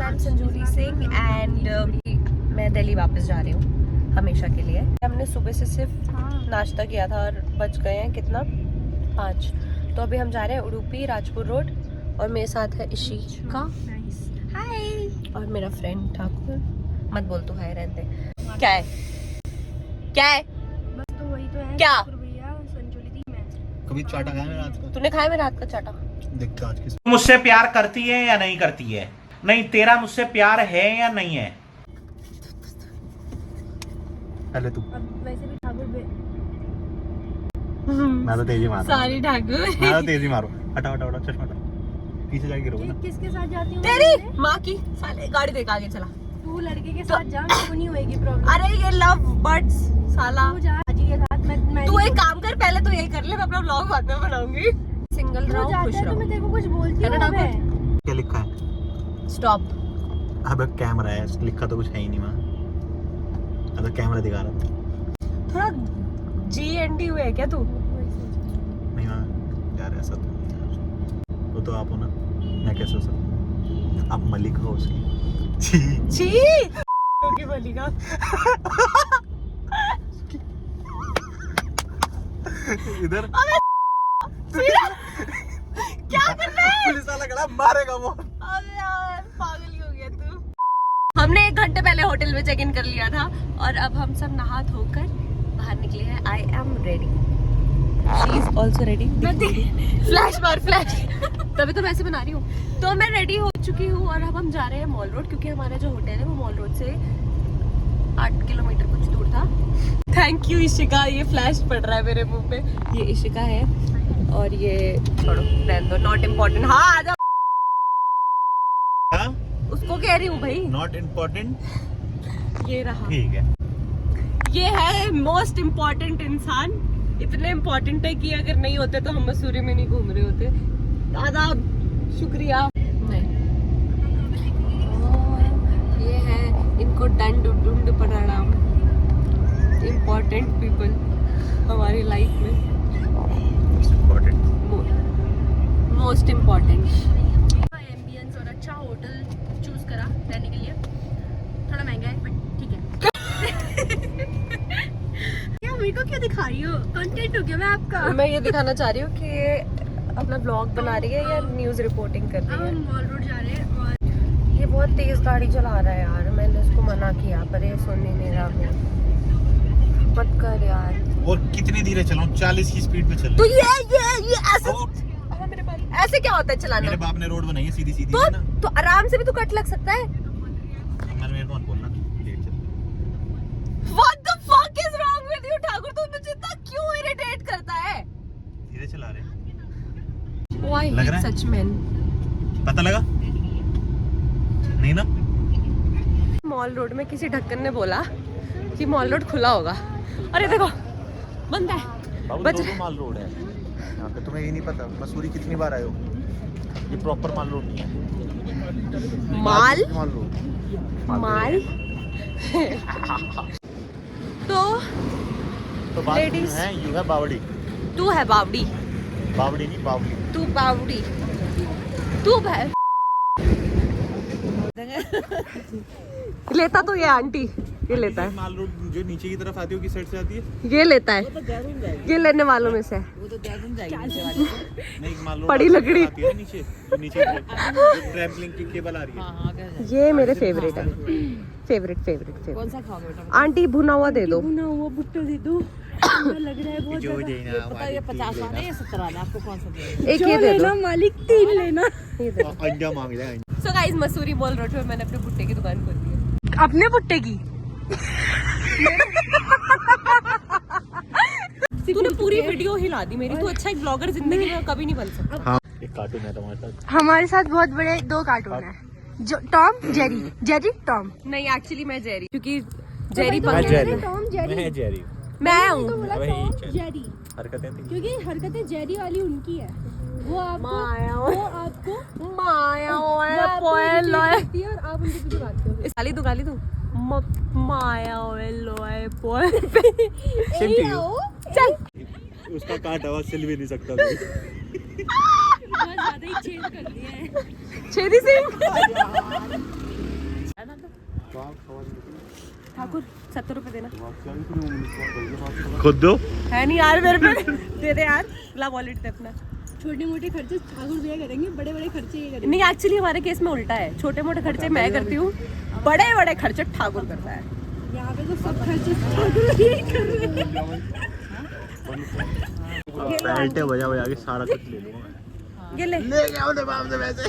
I am संजूली Singh and मैं दिल्ली वापस जा रही हूँ हमेशा के लिए। हमने सुबह से सिर्फ नाश्ता किया था और बच गए हैं कितना 5। तो अभी हम जा रहे हैं उडुपी राजपुर रोड और मेरे साथ है इशिका हाय और मेरा फ्रेंड ठाकुर। मत बोल तू हाय रहने दे। क्या है बस तो वही तो है क्या संजूली थी मैं। कभी चाटा खाया मेरा रात को? तूने खाया मेरे हाथ का चाटा? देखता आज किस मुझसे प्यार करती है या नहीं करती है? नहीं, तेरा मुझसे प्यार है या नहीं है? पहले तू। अब वैसे भी ठाकुर मैं तो तेजी मारू। सारी ठाकुर मैं तो तेजी मारू। हटा हटा हटा चश्मा हटा। पीछे जाके गिरोगे ना। किसके साथ जाती हूँ? तेरी माँ की साले गाड़ी देख आगे चला। तू लड़के के साथ जा, मेरे को नहीं होएगी प्रॉब्लम। अरे ये लव बर्ड्स साला। तू जा हाजी के साथ। मैं तू एक काम कर, पहले तो यही कर ले, मैं अपना व्लॉग बाद में बनाऊंगी। सिंगल तू रहो, खुश जाता है तो रहो। मैं तेरे को कुछ बोलती है ना हूँ। ठाकुर? मैं क्या लिखा है? स्टॉप। अब कैमरा है, लिखा तो कुछ है ही नहीं वहाँ। अब कैमरा दिखा रहा था। थोड़ा GND हुए है क्या तू? नहीं वहाँ यार ऐसा तो नहीं यार। वो तो आप हो ना, मैं कैसे हो सकता? आप मलिक हो उसकी। छी। छी की बलिका। इधर क्या कर रहा है? पुलिस वाला खड़ा मारेगा वो। अबे यार पागल ही हो गया तू। हमने 1 घंटे पहले होटल में चेक इन कर लिया था और अब हम सब नहा धोकर बाहर निकले हैं। I am ready. She is also ready. Flash मार फ्लैश। तभी तो मैं ऐसे बना रही हूँ। तो मैं रेडी हो चुकी हूँ और अब हम जा रहे हैं मॉल रोड, क्योंकि हमारा जो होटल है वो मॉल रोड से 8 किलोमीटर कुछ दूर था। Thank you Ishika. ये फ्लैश पड़ रहा है मेरे मुंह पे। ये इशिका है और ये छोड़ो रहने दो, नॉट इम्पोर्टेंट। हाँ आ जाओ। हाँ? उसको कह रही हूँ भाई। Not important. ये रहा। ठीक है। ये है मोस्ट इम्पोर्टेंट इंसान। इतने इम्पोर्टेंट है कि अगर नहीं होते तो हम मसूरी में नहीं घूम रहे होते। दादा शुक्रिया। नहीं ये है इनको दंड डुंड प्रणाम। इम्पोर्टेंट पीपल हमारी लाइफ में मोस्ट इम्पोर्टेंट। एम्बियंस और अच्छा होटल चूज करा रहने के लिए। थोड़ा महंगा है बट ठीक है। क्या मेरे को क्या दिखा रही हो? कंटेंट हो गया मैं आपका। मैं ये दिखाना चाह रही हूँ कि ये अपना ब्लॉग बना रही है या न्यूज़ रिपोर्टिंग कर रही है। हम मॉल रोड जा रहे हैं और ये बहुत तेज गाड़ी चला रहा है यार। मैंने उसको मना किया पर ये सुन ही नहीं रहा। मत कर यार। और कितनी धीरे चलाऊं? 40 की स्पीड पे चल। तो ये ऐसे ऐसे क्या होता है चलाना? मेरे बाप ने रोड बनाई है सीधी सीधी तो, है ना। तो आराम से भी तो कट लग सकता है। मैंने मेरे को मत बोलना। लेट चल। What the fuck is wrong with you Thakur? तू मुझे इतना क्यों इरिटेट करता है? धीरे चला रहे। Why लग रहा hate है? such men? पता लगा? नहीं ना? मॉल रोड में किसी ढक्कन ने बोला कि मॉल रोड खुला होगा। अरे देखो बंद है। बच माल रोड है यहाँ पे। तुम्हें ये नहीं पता मसूरी कितनी बार आए हो? ये प्रॉपर माल रोड नहीं है। माल माल रोड माल। तो बात Ladies. है यू है बावड़ी। तू है बावड़ी। बावड़ी नहीं बावड़ी। तू बावड़ी। तू भैंस। लेता तो ये आंटी ये लेता है। माल रोड जो नीचे की तरफ आती है किस साइड से आती है? ये लेता है। ये लेने वालों में से नहीं माल रोड पड़ी लकड़ी। आती है नीचे नीचे ट्रैवलिंग की केबल आ रही है। ये मेरे फेवरेट है। फेवरेट कौन सा खाओगे बेटा? आंटी भुना हुआ दे दो। भुना हुआ भुट्टा दे दो। लग रहा है बहुत जो ज्यादा। देना पता है ये 50 वाला है या 70 वाला, आपको कौन सा चाहिए? एक जो ये दे लेना दो। मालिक 3 लेना। ये दे दो। अंडा मांग रहा है। So guys, Mussoorie mall road पे मैंने अपने भुट्टे की दुकान खोली है। अपने भुट्टे की तूने पूरी वीडियो हिला दी मेरी। तू अच्छा एक ब्लॉगर जिंदगी में कभी नहीं बन सकता। हाँ एक कार्टून है तुम्हारे साथ। हमारे साथ बहुत बड़े 2 कार्टून है। जो टॉम जेरी टॉम। नहीं एक्चुअली मैं जेरी, क्योंकि जेरी मैं जेरी। टॉम जेरी मैं जेरी। मैं हूँ। टॉम जेरी हरकतें थी। क्योंकि हरकतें जेरी वाली उनकी है। वो आपको माया लगती है और आप उनके पीछे भागते हो। गाली तू माया लोए पोए। चल उसका काट आवाज चल भी नहीं सकता। बहुत ज्यादा ही चेंज कर दिया है। छेदी सिंह। ठाकुर 70 रुपए देना। खुद दो। है नहीं यार मेरे पे, दे दे यार, ला वॉलेट दे अपना। छोटे मोटे खर्चे ठाकुर भैया करेंगे, बड़े बड़े खर्चे ये करेंगे। नहीं एक्चुअली हमारे केस में उल्टा है, छोटे मोटे खर्चे मैं करती हूँ, बड़े बड़े खर्चे ठाकुर करता है। यहाँ पे तो सब खर्चे ठाकुर भैया ही कर रहे हैं। पैंटे बजा बजा के सारा कुछ ले लूंगा। ये ले आओ ना बाप से वैसे।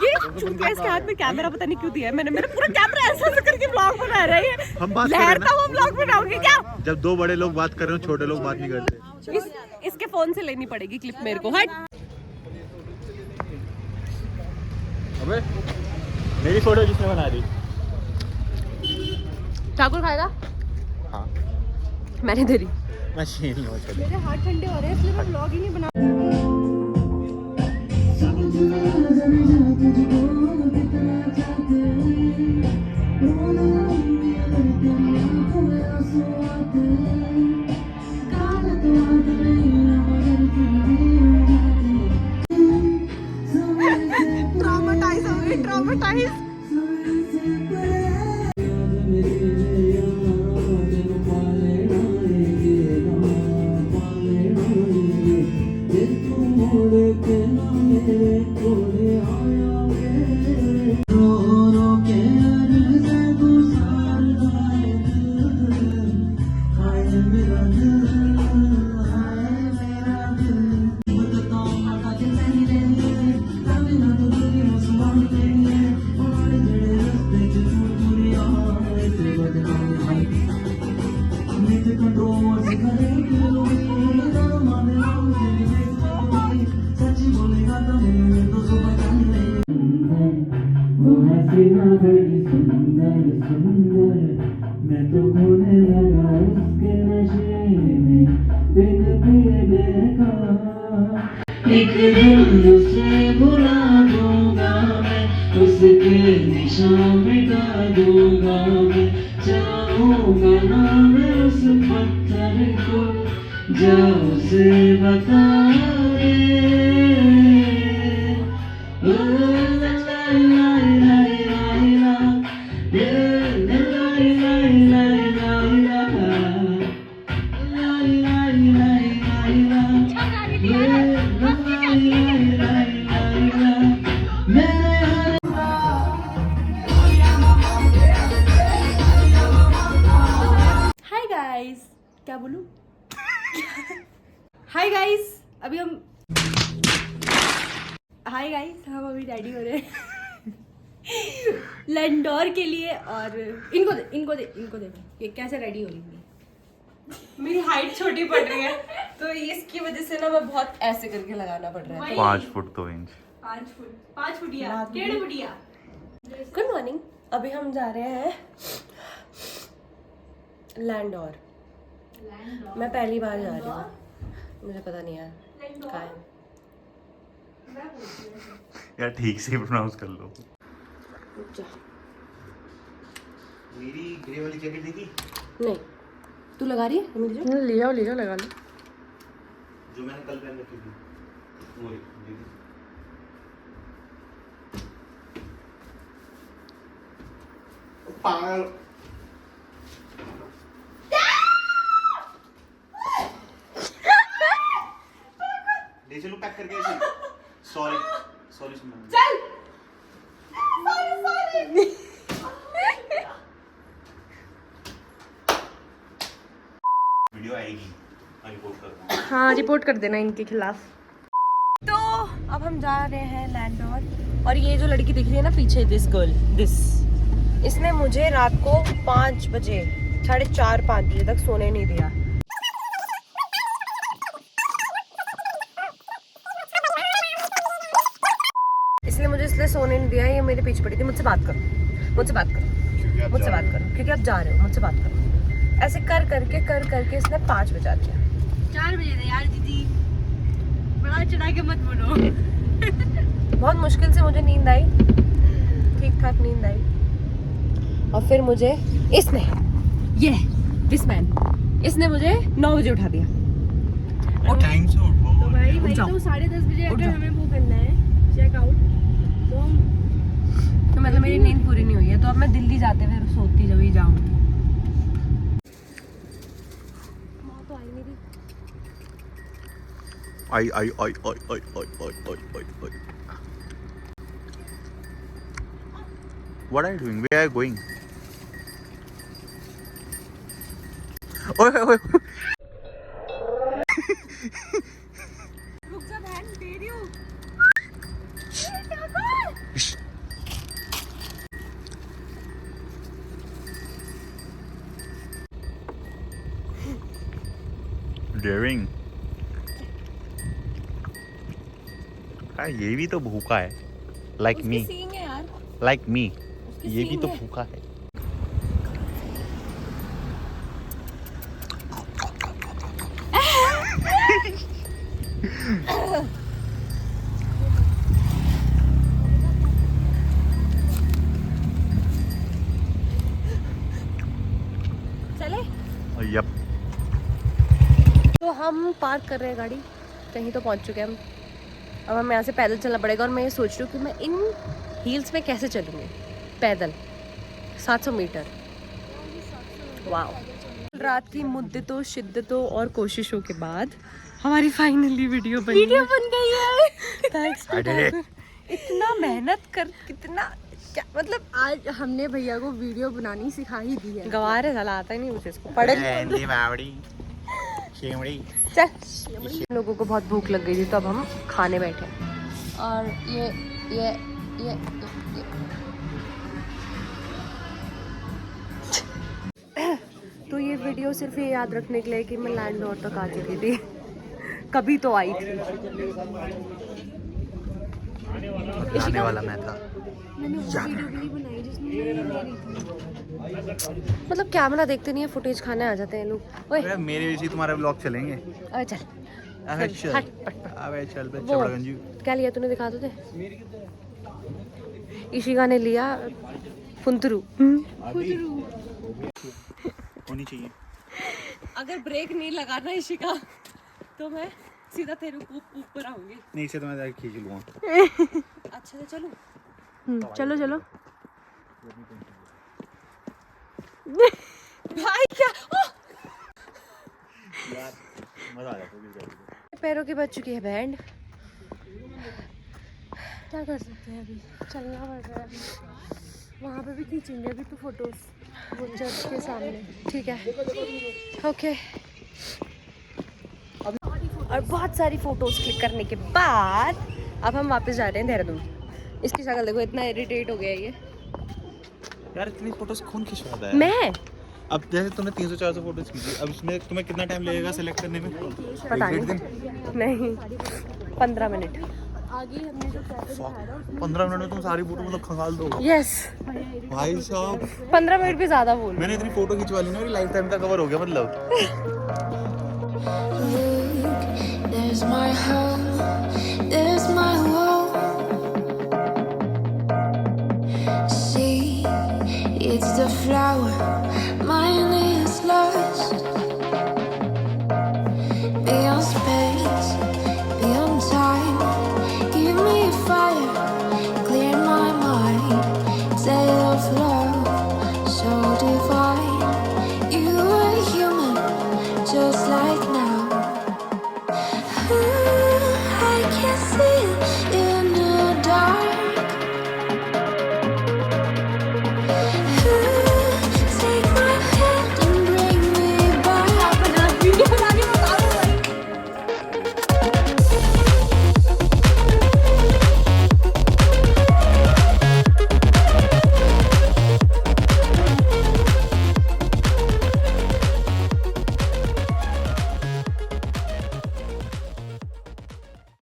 ये चूतिया इसके हाथ में कैमरा पता नहीं क्यों दिया है मैंने, मेरा पूरा कैमरा ऐसा करके ब्लॉग बना रही है। हम बात कर रहे हैं लहरता हुआ ब्लॉग बनाओगे क्या? जब दो बड़े लोग बात कर रहे हो, छोटे लोग बात नहीं करते। इसके फोन से लेनी पड़ेगी क्लिप मेरे को। हट। अबे मेरी फोटो किसने बना दी? ठाकुर खाएगा? हाँ मैंने दे दी। मशीन हो चली। मेरे हाथ ठंडे हो रहे हैं इसलिए मैं ब्लॉग ही नहीं बना। ट्रॉमेटाइज हो गई, ट्रॉमेटाइज। मैं तो खोने लगा उसके नशे में, बिन पिए बेकार। एक दिन उसे भुला दूंगा मैं, उसके निशान मिटा दूंगा मैं। चाहूंगा ना मैं उस पत्थर को, जा उसे बता दे। हाय गाइस, क्या बोलूं? हाय गाइस, अभी हम अभी रेडी हो रहे हैं लैंडोर के लिए। और इनको दे ये कैसे रेडी हो रही है। मेरी हाइट छोटी पड़ रही है तो इसकी वजह से ना मैं बहुत ऐसे करके लगाना पड़ रहा है। 5 फुट 2 इंच। 5 फुटिया 1.5 फुटिया। Good morning. अभी हम जा रहे हैं लैंडोर। मैं पहली बार जा रही हूँ, मुझे पता नहीं है कहाँ है। यार ठीक से प्रोनाउंस कर लो। मेरी ग्रे वाली जैकेट देखी? नहीं, तू लगा रही है? ले जाओ लगा लो। जो मैंने कल पहन रखी थी वो देखी। पागल। ले चलो पैक करके ऐसे। सॉरी चल। वीडियो आएगी, मैं रिपोर्ट करता हूँ। हाँ, रिपोर्ट कर देना इनके खिलाफ। तो अब हम जा रहे हैं लैंडोर। और ये जो लड़की दिख रही है ना पीछे, इसने मुझे रात को 5 बजे 4:30-5 बजे तक सोने नहीं दिया। इसलिए सोने नहीं दिया। ये मेरे पीछे पड़ी थी, मुझसे बात करो क्योंकि आप जा रहे हो, मुझसे बात करो। ऐसे कर करके इसने 5 बजा दिया। 4 बजे थे यार दीदी, बड़ा चढ़ा के मत बोलो। बहुत मुश्किल से मुझे नींद आई, ठीक ठाक नींद आई। और फिर मुझे इसने मुझे 9 बजे उठा दिया। टाइम से उठो। तो भाई तो 10:30 बजे अगर हमें वो करना है चेकआउट, तो तो मतलब मेरी नींद पूरी नहीं हुई है, तो अब मैं दिल्ली जाते हुए सोती जब ही जाऊंगी। तो आई मेरी। आई What are you doing? Where are you going? ओए ओए रुक जा बहन, दे रही हूँ। डेयरिंग। ये भी तो भूखा है, लाइक मी, सींग है यार। लाइक मी, ये भी तो भूखा है। चले। यप। तो हम पार्क कर रहे हैं गाड़ी, कहीं तो पहुंच चुके हैं हम। अब हमें यहाँ से पैदल चलना पड़ेगा, और मैं ये सोच रही हूँ कि मैं इन हील्स में कैसे चलूँगी पैदल 700 मीटर। वाह। रात की मुद्दतों, शिद्दतों और कोशिशों के बाद हमारी फाइनली वीडियो बन गई है। Thanks to God. इतना मेहनत कर, कितना क्या मतलब, आज हमने भैया को वीडियो बनानी सिखा ही दी है। गवार है, साला आता ही नहीं मुझे इसको। पढ़े चल। हम लोगों को बहुत भूख लग गई थी, तो अब हम खाने बैठे हैं। और ये तो ये वीडियो सिर्फ ये याद रखने के लिए कि मैं लैंडोर तक आ चुकी थी, कभी तो आई थी। आने वाला मैं था। मैंने वो वीडियो भी नहीं बनाई जिसमें मैं ले रही थी। मतलब कैमरा देखते नहीं है, फुटेज खाने आ जाते हैं लोग। ओए मेरे वजह से तुम्हारे ब्लॉग चलेंगे। अबे चल। अबे चल, हट, पट। अबे चल बे वो चबड़गंजी। क्या लिया तूने, दिखा दो दे। इशिका ने लिया फुंतरू। होनी चाहिए। अगर ब्रेक नहीं लगाना इशिका, तो मैं सीधा तेरे ऊपर आऊंगी। नहीं, इसे तो मैं जाके खींच लूंगा। अच्छा तो चलो। चलो चलो। भाई क्या यार मजा आ जाता है। पैरों की बच चुकी है बैंड। क्या कर सकते हैं, अभी चलना पड़ रहा है। वहाँ पे भी खींचेंगे अभी तो फोटोज, वो चर्च के सामने। ठीक है, ओके। और बहुत सारी फोटोज क्लिक करने के बाद अब हम वापस जा रहे हैं देहरादून। इसकी शक्ल देखो, इतना इरिटेट हो गया ये। यार इतनी फोटोज कौन खिंचवाता है? मैं अब जैसे तुमने 300-400 फोटोज खींची, अब इसमें तुम्हें कितना टाइम लगेगा सेलेक्ट करने में? पता एक नहीं। दिन? नहीं, 15 मिनट। आगे हमने जो कैफे दिखाया था 15 मिनट में तुम सारी फोटो मतलब खंगाल दो यस, भाई साहब। 15 मिनट भी ज्यादा बोल। मैंने इतनी फोटो खिंचवा ली ना, मेरी लाइफ टाइम का कवर हो गया मतलब। There's my home, there's my world. See, it's the flower